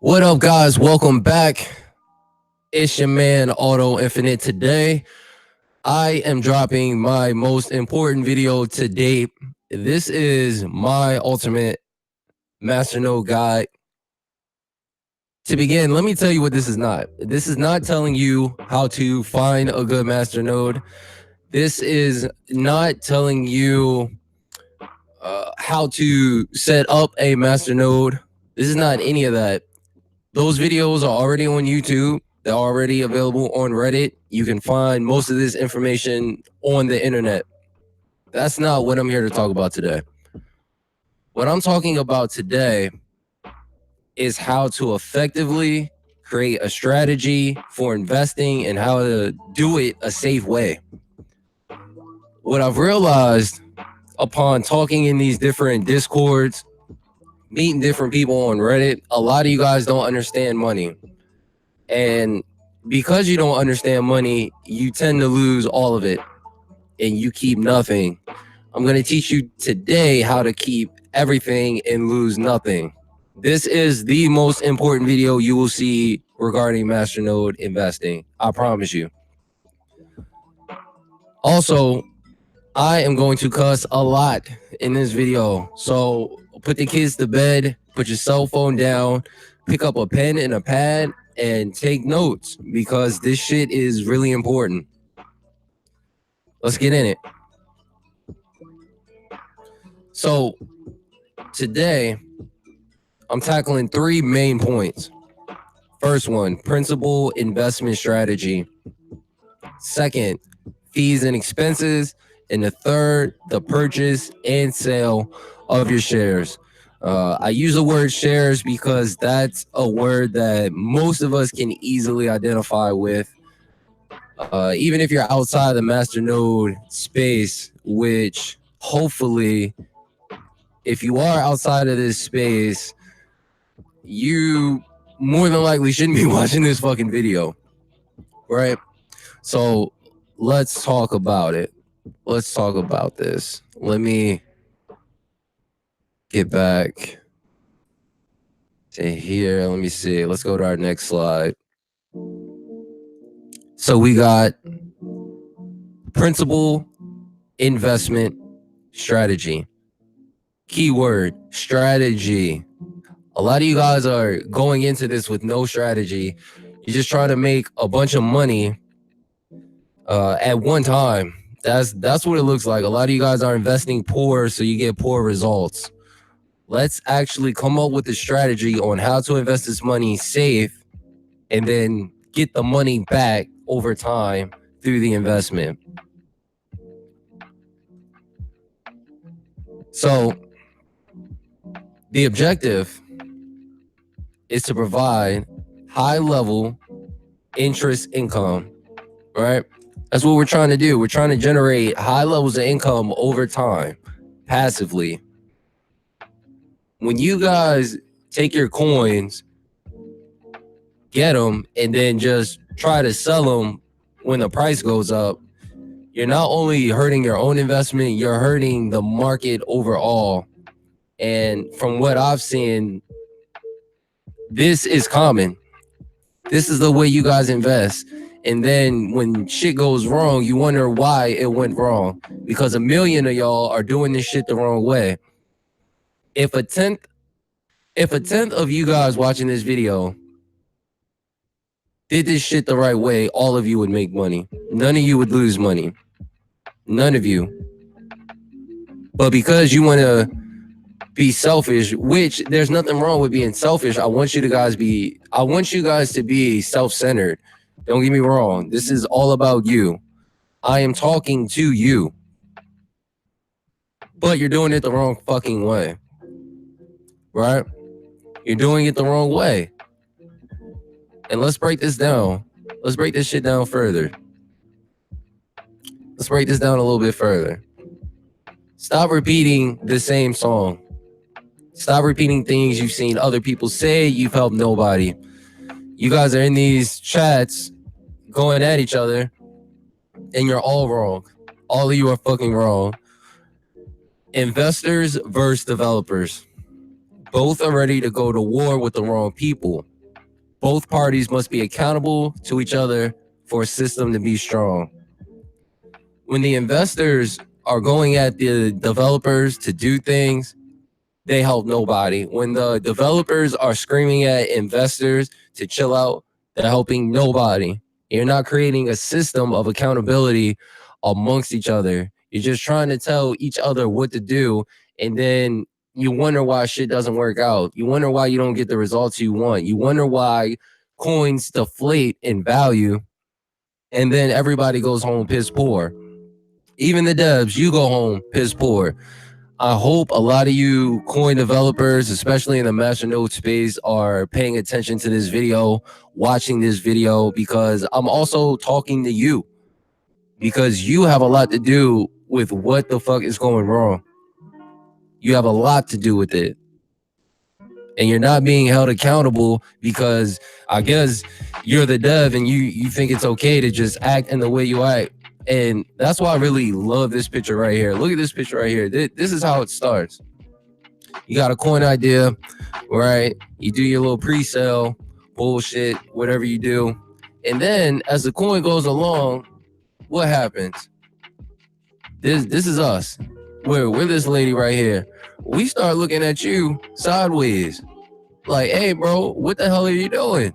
What up, guys? Welcome back. It's your man, Auto Infinite. Today, I am dropping my most important video to date. This is my ultimate Masternode guide. To begin, let me tell you what this is not. This is not telling you how to find a good Masternode. This is not telling you how to set up a Masternode. This is not any of that. Those videos are already on YouTube. They're already available on Reddit. You can find most of this information on the internet. That's not what I'm here to talk about today. What I'm talking about today is how to effectively create a strategy for investing and how to do it a safe way. What I've realized upon talking in these different discords, meeting different people on Reddit, a lot of you guys don't understand money. And because you don't understand money, you tend to lose all of it and you keep nothing. I'm going to teach you today how to keep everything and lose nothing. This is the most important video you will see regarding Masternode investing. I promise you. Also, I am going to cuss a lot in this video. So put the kids to bed, put your cell phone down, pick up a pen and a pad, and take notes because this shit is really important. Let's get in it. So today, I'm tackling three main points. First one, principal investment strategy. Second, fees and expenses. And the third, the purchase and sale of your shares. I use the word shares because that's a word that most of us can easily identify with. Even if you're outside the Masternode space, which hopefully, if you are outside of this space, you more than likely shouldn't be watching this fucking video, right? So let's talk about it. Let's talk about this. Let me get back to here. Let me see. Let's go to our next slide. So we got principal investment strategy. Keyword strategy. A lot of you guys are going into this with no strategy. You're just trying to make a bunch of money at one time. That's what it looks like. A lot of you guys are investing poor, so you get poor results. Let's actually come up with a strategy on how to invest this money safe and then get the money back over time through the investment. So the objective is to provide high level interest income, right? That's what we're trying to do. We're trying to generate high levels of income over time, passively. When you guys take your coins, get them, and then just try to sell them when the price goes up, you're not only hurting your own investment, you're hurting the market overall. And from what I've seen, this is common. This is the way you guys invest. And then when shit goes wrong, you wonder why it went wrong. Because a million of y'all are doing this shit the wrong way. If a tenth of you guys watching this video did this shit the right way, all of you would make money. None of you would lose money. None of you. But because you want to be selfish, which there's nothing wrong with being selfish. I want you guys to be self-centered. Don't get me wrong. This is all about you. I am talking to you. But you're doing it the wrong fucking way. Right? You're doing it the wrong way. And let's break this down. Let's break this shit down further. Let's break this down a little bit further. Stop repeating the same song. Stop repeating things you've seen other people say. You've helped nobody. You guys are in these chats going at each other, and you're all wrong. All of you are fucking wrong. Investors versus developers. Both are ready to go to war with the wrong people. Both parties must be accountable to each other for a system to be strong. When the investors are going at the developers to do things, they help nobody. When the developers are screaming at investors to chill out, they're helping nobody. You're not creating a system of accountability amongst each other. You're just trying to tell each other what to do, and then you wonder why shit doesn't work out. You wonder why you don't get the results you want. You wonder why coins deflate in value, and then everybody goes home piss poor. Even the devs, you go home piss poor. I hope a lot of you coin developers, especially in the Masternode space, are paying attention to this video, watching this video, because I'm also talking to you, because you have a lot to do with what the fuck is going wrong. You have a lot to do with it. And you're not being held accountable because I guess you're the dev and you think it's okay to just act in the way you act. And that's why I really love this picture right here. Look at this picture right here. This is how it starts. You got a coin idea, right? You do your little pre-sale, bullshit, whatever you do. And then as the coin goes along, what happens? This is us. We're this lady right here. We start looking at you sideways. Like, hey, bro, what the hell are you doing?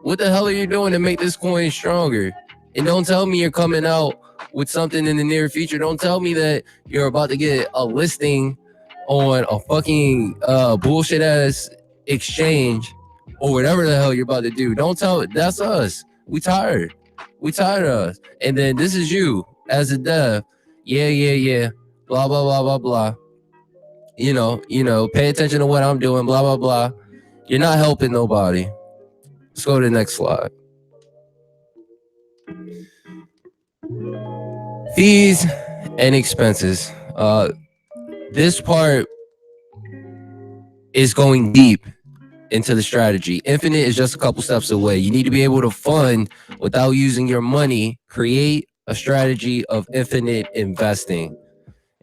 What the hell are you doing to make this coin stronger? And don't tell me you're coming out with something in the near future. Don't tell me that you're about to get a listing on a fucking bullshit ass exchange or whatever the hell you're about to do. Don't tell it. That's us. We tired. We tired of us. And then this is you as a dev. Yeah. Blah, blah, blah, blah, blah. You know, pay attention to what I'm doing, blah, blah, blah. You're not helping nobody. Let's go to the next slide. Fees and expenses. This part is going deep into the strategy. Infinite is just a couple steps away. You need to be able to fund without using your money. Create a strategy of infinite investing.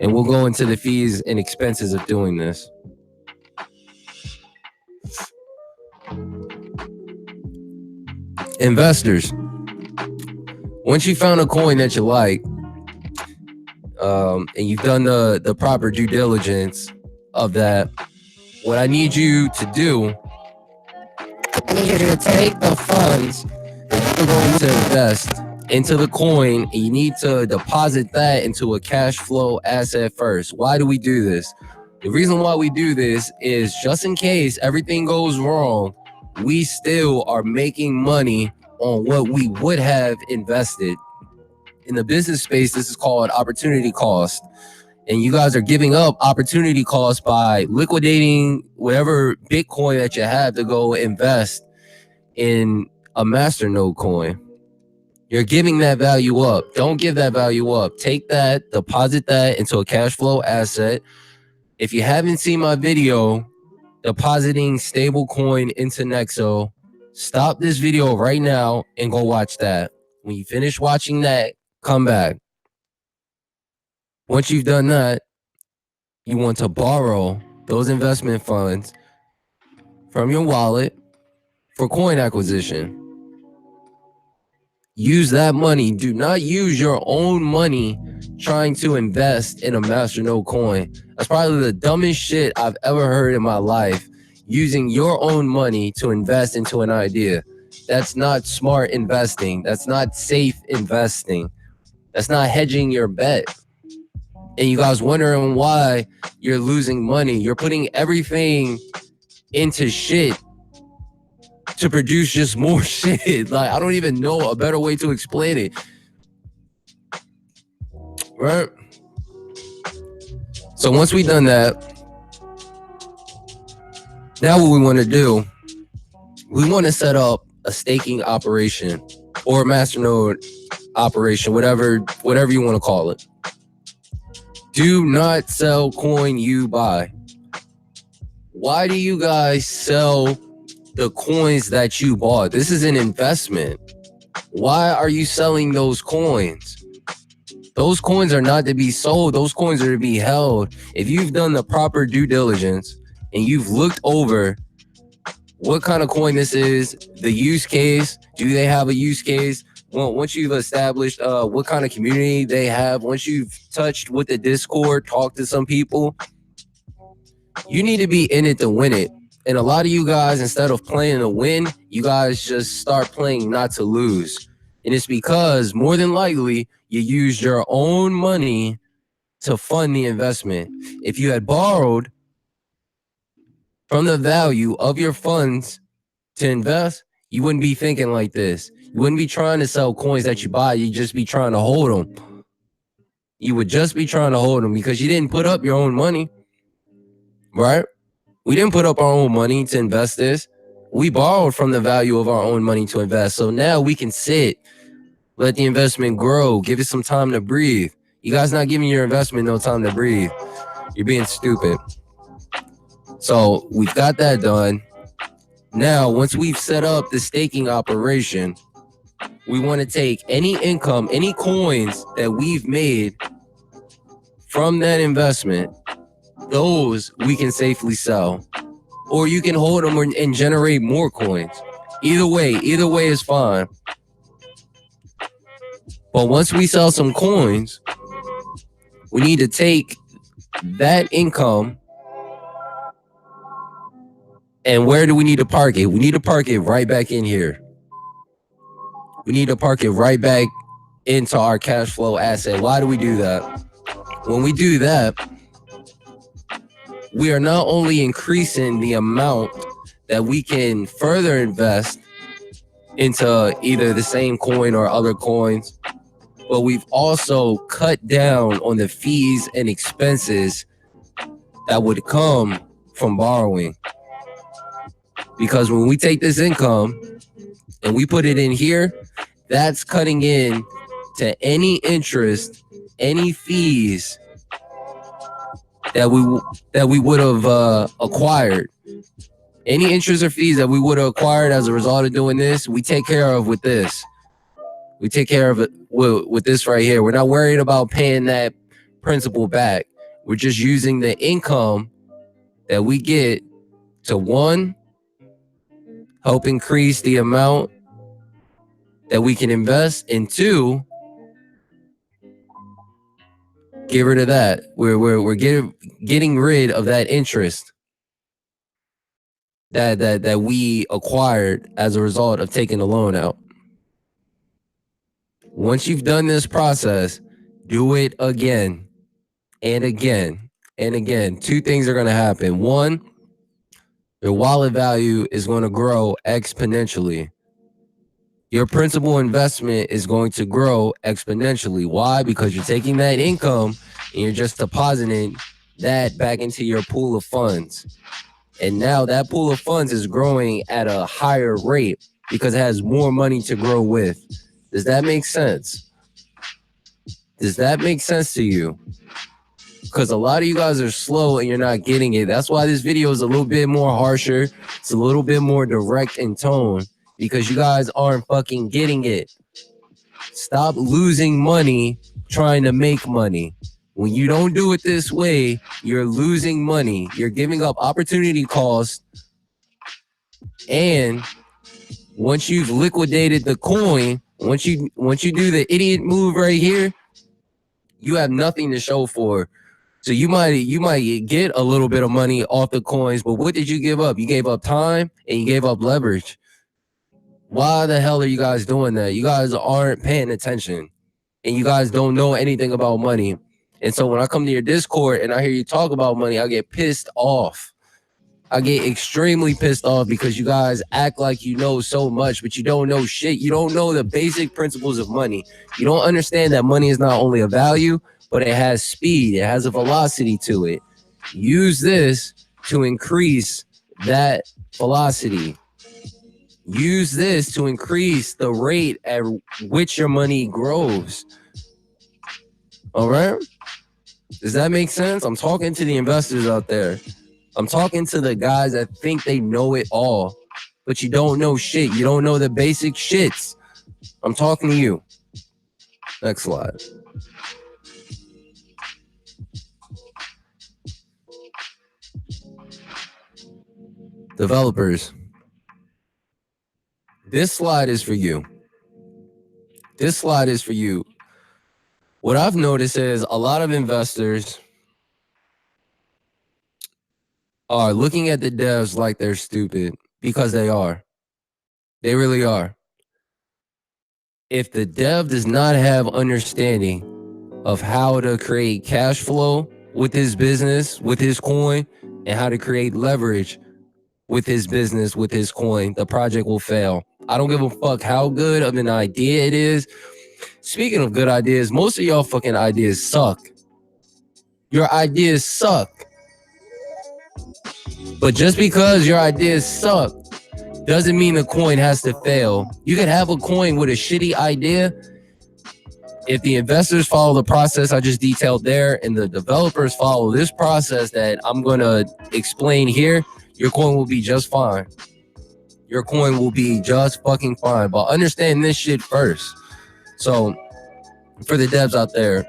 And we'll go into the fees and expenses of doing this. Investors, once you found a coin that you like, and you've done the proper due diligence of that, what I need you to do, I need you to take the funds that you're going to invest into the coin, and you need to deposit that into a cash flow asset first. Why do we do this? The reason why we do this is just in case everything goes wrong, we still are making money on what we would have invested. In the business space, this is called opportunity cost. And you guys are giving up opportunity cost by liquidating whatever Bitcoin that you have to go invest in a Masternode coin. You're giving that value up. Don't give that value up. Take that, deposit that into a cash flow asset. If you haven't seen my video, depositing stablecoin into NEXO, stop this video right now and go watch that. When you finish watching that, come back. Once you've done that, you want to borrow those investment funds from your wallet for coin acquisition. Use that money. Do not use your own money trying to invest in a Masternode coin. That's probably the dumbest shit I've ever heard in my life. Using your own money to invest into an idea. That's not smart investing. That's not safe investing. That's not hedging your bet. And you guys wondering why you're losing money. You're putting everything into shit to produce just more shit. Like, I don't even know a better way to explain it. Right? So once we've done that, now what we want to do, we want to set up a staking operation or a Masternode operation, whatever you want to call it. Do not sell coin you buy. Why do you guys sell the coins that you bought? This is an investment. Why are you selling those coins? Those coins are not to be sold. Those coins are to be held. If you've done the proper due diligence and you've looked over what kind of coin this is, the use case, do they have a use case? Well, once you've established what kind of community they have, once you've touched with the Discord, talked to some people, you need to be in it to win it. And a lot of you guys, instead of playing to win, you guys just start playing not to lose. And it's because more than likely you used your own money to fund the investment. If you had borrowed from the value of your funds to invest, you wouldn't be thinking like this. You wouldn't be trying to sell coins that you buy. You'd just be trying to hold them. You would just be trying to hold them because you didn't put up your own money, right? We didn't put up our own money to invest this. We borrowed from the value of our own money to invest. So now we can sit, let the investment grow, give it some time to breathe. You guys not giving your investment no time to breathe. You're being stupid. So we've got that done. Now, once we've set up the staking operation, we want to take any income, any coins that we've made from that investment, those we can safely sell. Or you can hold them and generate more coins. Either way is fine. But once we sell some coins, we need to take that income, and where do we need to park it? We need to park it right back in here. We need to park it right back into our cash flow asset. Why do we do that? When we do that, we are not only increasing the amount that we can further invest into either the same coin or other coins, but we've also cut down on the fees and expenses that would come from borrowing. Because when we take this income and we put it in here, that's cutting in to any interest, any fees that we would have acquired. Any interest or fees that we would have acquired as a result of doing this, we take care of with this. We take care of it with this right here. We're not worried about paying that principal back. We're just using the income that we get to, one, help increase the amount that we can invest, and two, get rid of that. We're getting rid of that interest that we acquired as a result of taking the loan out. Once you've done this process, do it again and again and again. Two things are going to happen. One, your wallet value is going to grow exponentially. Your principal investment is going to grow exponentially. Why? Because you're taking that income and you're just depositing that back into your pool of funds. And now that pool of funds is growing at a higher rate because it has more money to grow with. Does that make sense? Does that make sense to you? Because a lot of you guys are slow and you're not getting it. That's why this video is a little bit more harsher. It's a little bit more direct in tone because you guys aren't fucking getting it. Stop losing money trying to make money. When you don't do it this way, you're losing money. You're giving up opportunity cost. And once you've liquidated the coin, once you do the idiot move right here, you have nothing to show for. So you might get a little bit of money off the coins, but what did you give up? You gave up time and you gave up leverage. Why the hell are you guys doing that? You guys aren't paying attention and you guys don't know anything about money. And so when I come to your Discord and I hear you talk about money, I get pissed off. I get extremely pissed off because you guys act like you know so much, but you don't know shit. You don't know the basic principles of money. You don't understand that money is not only a value, but it has speed. It has a velocity to it. Use this to increase that velocity. Use this to increase the rate at which your money grows. All right? Does that make sense? I'm talking to the investors out there. I'm talking to the guys that think they know it all, but you don't know shit. You don't know the basic shits. I'm talking to you. Next slide. Developers, this slide is for you. This slide is for you. What I've noticed is a lot of investors are looking at the devs like they're stupid, because they are. They really are. If the dev does not have understanding of how to create cash flow with his business, with his coin, and how to create leverage with his business, with his coin, the project will fail. I don't give a fuck how good of an idea it is. Speaking of good ideas, most of y'all fucking ideas suck. Your ideas suck. But just because your ideas suck doesn't mean the coin has to fail. You can have a coin with a shitty idea. If the investors follow the process I just detailed there, and the developers follow this process that I'm going to explain here, your coin will be just fine. Your coin will be just fucking fine. But understand this shit first. So for the devs out there,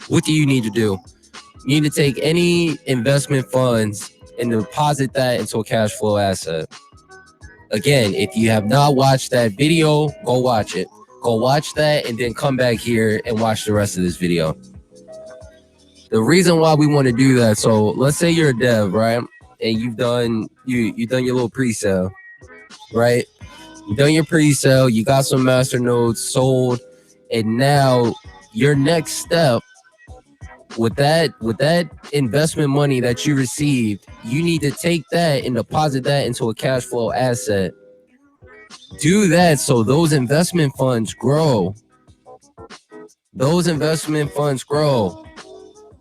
what do you need to do? You need to take any investment funds and deposit that into a cash flow asset. Again, if you have not watched that video, go watch it. Go watch that and then come back here and watch the rest of this video. The reason why we want to do that, so let's say you're a dev, right? And you've done your little pre-sale, right? You've done your pre-sale, you got some masternodes sold, and now your next step with that investment money that you received, you need to take that and deposit that into a cash flow asset. Do that so those investment funds grow. Those investment funds grow.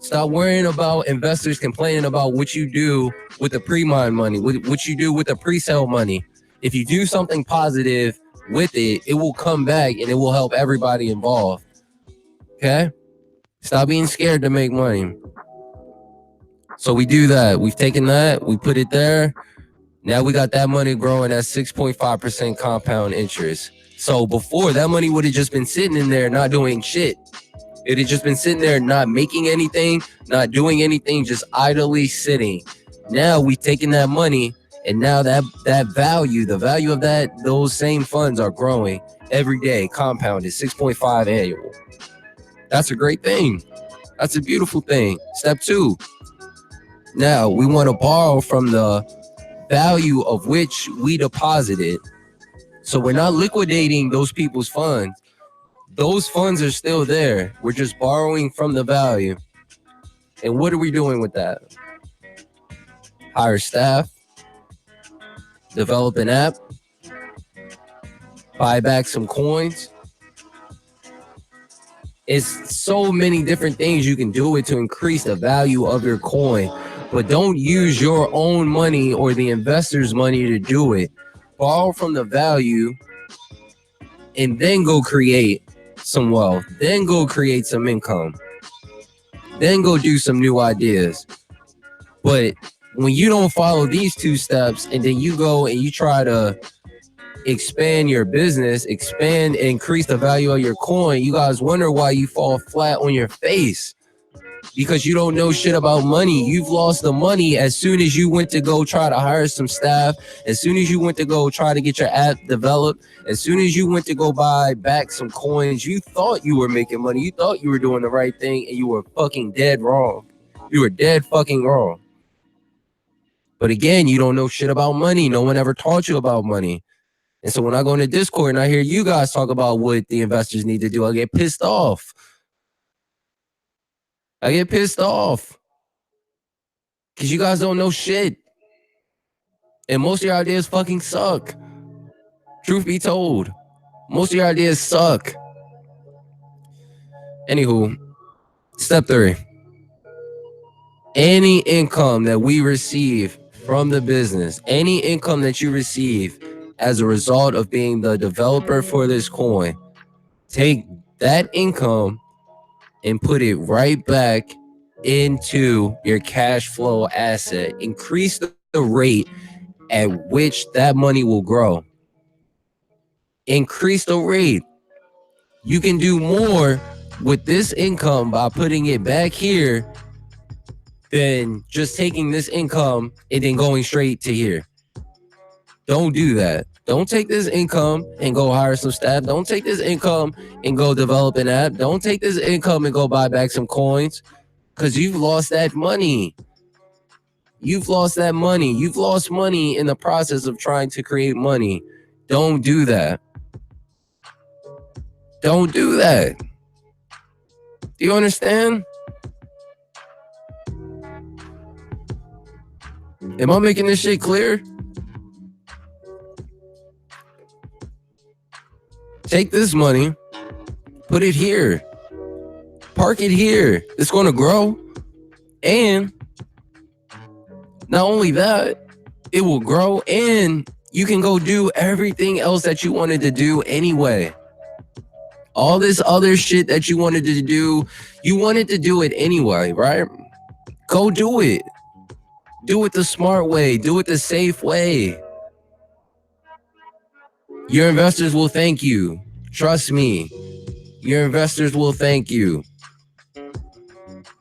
Stop worrying about investors complaining about what you do with the pre-mine money, what you do with the pre-sale money. If you do something positive with it, it will come back and it will help everybody involved. Okay? Stop being scared to make money. So we do that. We've taken that, we put it there. Now we got that money growing at 6.5% compound interest. So before, that money would have just been sitting in there not doing shit. It had just been sitting there not making anything, not doing anything, just idly sitting. Now we've taken that money, and now that value, the value of those same funds are growing every day, compounded, 6.5 annual. That's a great thing. That's a beautiful thing. Step 2. Now we want to borrow from the value of which we deposited. So we're not liquidating those people's funds. Those funds are still there. We're just borrowing from the value. And what are we doing with that? Hire staff, develop an app, buy back some coins. It's so many different things you can do it to increase the value of your coin. But don't use your own money or the investor's money to do it. Borrow from the value and then go create some wealth. Then go create some income. Then go do some new ideas. But when you don't follow these 2 steps and then you go and you try to expand your business, expand, increase the value of your coin, you guys wonder why you fall flat on your face. Because you don't know shit about money. You've lost the money as soon as you went to go try to hire some staff, as soon as you went to go try to get your app developed, as soon as you went to go buy back some coins. You thought you were making money. You thought you were doing the right thing, and you were fucking dead wrong. You were dead fucking wrong. But again, you don't know shit about money. No one ever taught you about money. And so when I go into Discord and I hear you guys talk about what the investors need to do, I get pissed off. I get pissed off. Because you guys don't know shit. And most of your ideas fucking suck. Truth be told. Most of your ideas suck. Anywho, step 3. Any income that we receive from the business, any income that you receive as a result of being the developer for this coin, take that income and put it right back into your cash flow asset. Increase the rate at which that money will grow. Increase the rate. You can do more with this income by putting it back here than just taking this income and then going straight to here. Don't do that. Don't take this income and go hire some staff. Don't take this income and go develop an app. Don't take this income and go buy back some coins, because you've lost that money. You've lost that money. You've lost money in the process of trying to create money. Don't do that. Don't do that. Do you understand? Am I making this shit clear? Take this money, put it here, park it here. It's going to grow. And not only that, it will grow, and you can go do everything else that you wanted to do anyway. All this other shit that you wanted to do, you wanted to do it anyway, right? Go do it. Do it the smart way. Do it the safe way. Your investors will thank you. Trust me. Your investors will thank you.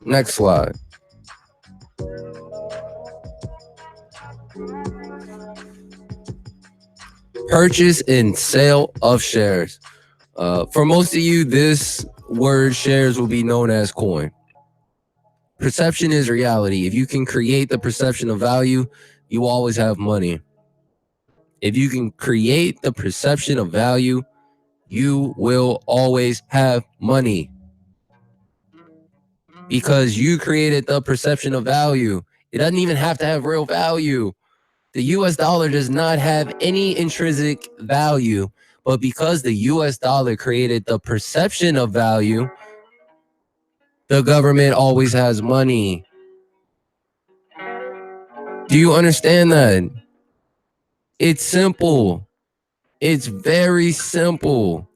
Next slide. Purchase and sale of shares. For most of you, this word shares will be known as coin. Perception is reality. If you can create the perception of value, you always have money. If you can create the perception of value, you will always have money. Because you created the perception of value. It doesn't even have to have real value. The US dollar does not have any intrinsic value, but because the US dollar created the perception of value, the government always has money. Do you understand that? It's simple. It's very simple.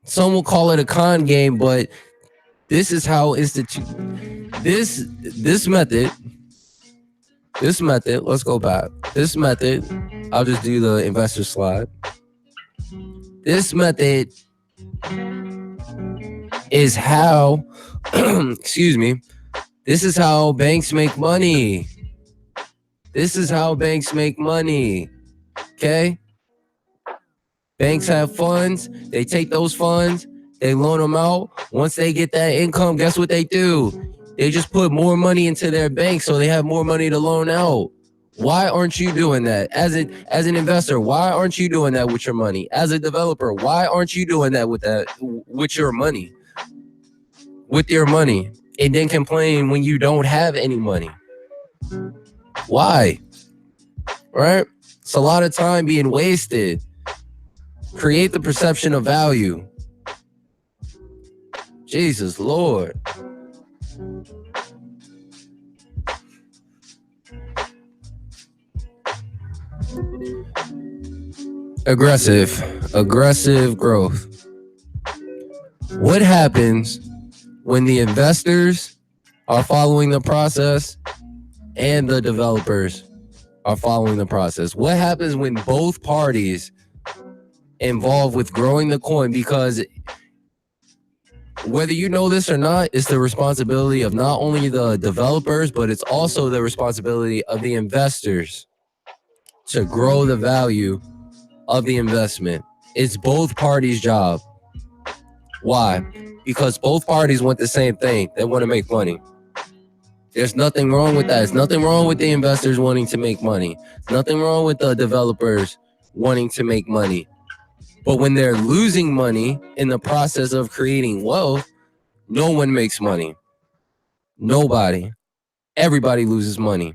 Some will call it a con game, but this is how this method, let's go back. This method, I'll just do the investor slide. This method is how, excuse me, this is how banks make money. This is how banks make money. Okay? Banks have funds. They take those funds. They loan them out. Once they get that income, guess what they do? They just put more money into their bank so they have more money to loan out. Why aren't you doing that? As an investor, why aren't you doing that with your money? As a developer, why aren't you doing that with your money? With your money. And then complain when you don't have any money. Why? Right? It's a lot of time being wasted. Create the perception of value. Jesus Lord. Aggressive growth. What happens when the investors are following the process and the developers are following the process? What happens when both parties involved with growing the coin? Because whether you know this or not, it's the responsibility of not only the developers, but it's also the responsibility of the investors to grow the value of the investment. It's both parties' job. Why? Because both parties want the same thing. They want to make money. There's nothing wrong with that. There's nothing wrong with the investors wanting to make money. There's nothing wrong with the developers wanting to make money. But when they're losing money in the process of creating wealth, no one makes money. Nobody. Everybody loses money.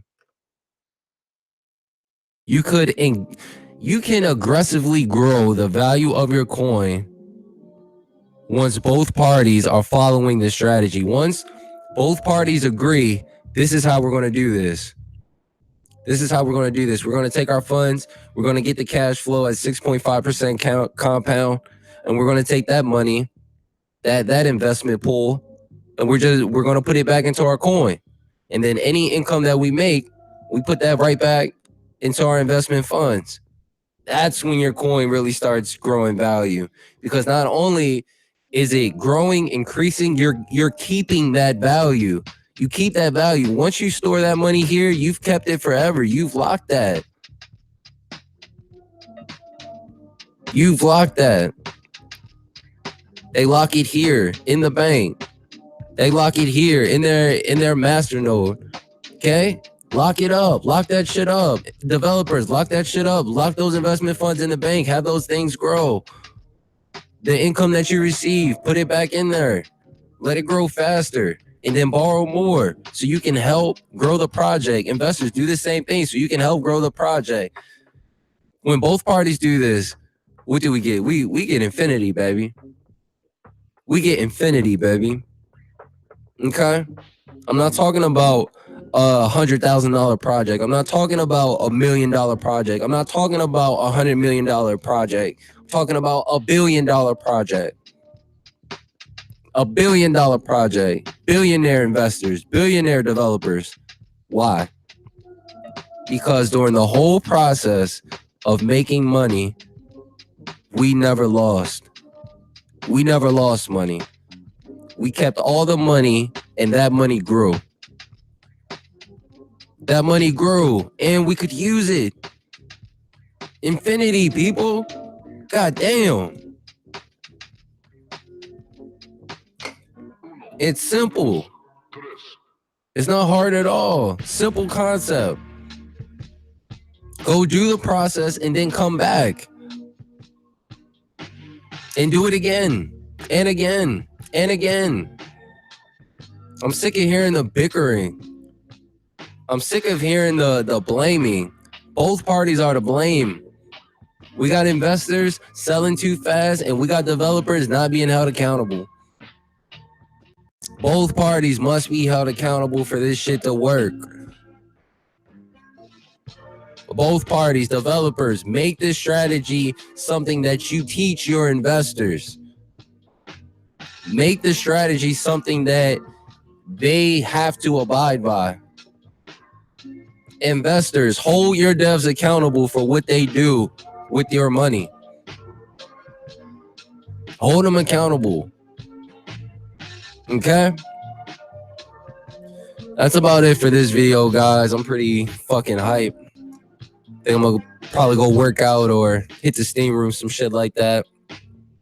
You can aggressively grow the value of your coin once both parties are following the strategy. Once both parties agree, this is how we're going to do this. This is how we're going to do this. We're going to take our funds. We're going to get the cash flow at 6.5% compound. And we're going to take that money, that investment pool, and we're going to put it back into our coin. And then any income that we make, we put that right back into our investment funds. That's when your coin really starts growing value, because not only is it growing, increasing, you're keeping that value. You keep that value. Once you store that money here, you've kept it forever. You've locked that. You've locked that. They lock it here in the bank. They lock it here in their masternode. Okay? Lock it up. Lock that shit up. Developers, lock that shit up. Lock those investment funds in the bank. Have those things grow. The income that you receive, put it back in there. Let it grow faster. And then borrow more so you can help grow the project. Investors, do the same thing so you can help grow the project. When both parties do this, what do we get? We get infinity, baby. We get infinity, baby. Okay? I'm not talking about $100,000 project. I'm not talking about $1 million project. I'm not talking about $100 million project. I'm talking about $1 billion project. $1 billion project. Billionaire investors, billionaire developers. Why? Because during the whole process of making money, we never lost. We never lost money. We kept all the money, and that money grew. That money grew, and we could use it. Infinity, people. God damn. It's simple. It's not hard at all. Simple concept. Go do the process and then come back. And do it again. And again. And again. I'm sick of hearing the bickering. I'm sick of hearing the blaming. Both parties are to blame. We got investors selling too fast, and we got developers not being held accountable. Both parties must be held accountable for this shit to work. Both parties, developers, make this strategy something that you teach your investors. Make the strategy something that they have to abide by. Investors, hold your devs accountable for what they do with your money. Hold them accountable. Okay? That's about it for this video, guys. I'm pretty fucking hyped. I think I'm gonna probably go work out or hit the steam room, some shit like that.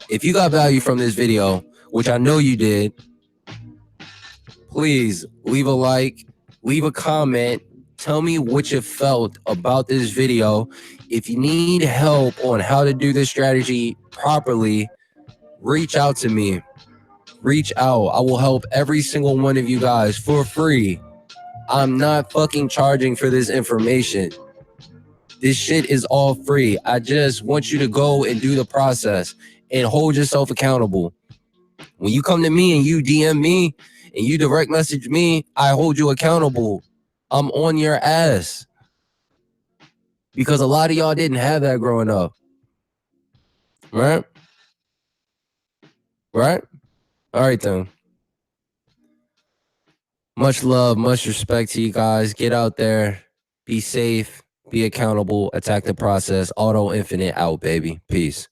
If you got value from this video, which I know you did, please leave a like, leave a comment, tell me what you felt about this video. If you need help on how to do this strategy properly, reach out to me. Reach out. I will help every single one of you guys for free. I'm not fucking charging for this information. This shit is all free. I just want you to go and do the process and hold yourself accountable. When you come to me and you DM me and you direct message me, I hold you accountable. I'm on your ass. Because a lot of y'all didn't have that growing up. Right? Right? All right, then. Much love, much respect to you guys. Get out there. Be safe. Be accountable. Attack the process. Auto Infinite out, baby. Peace.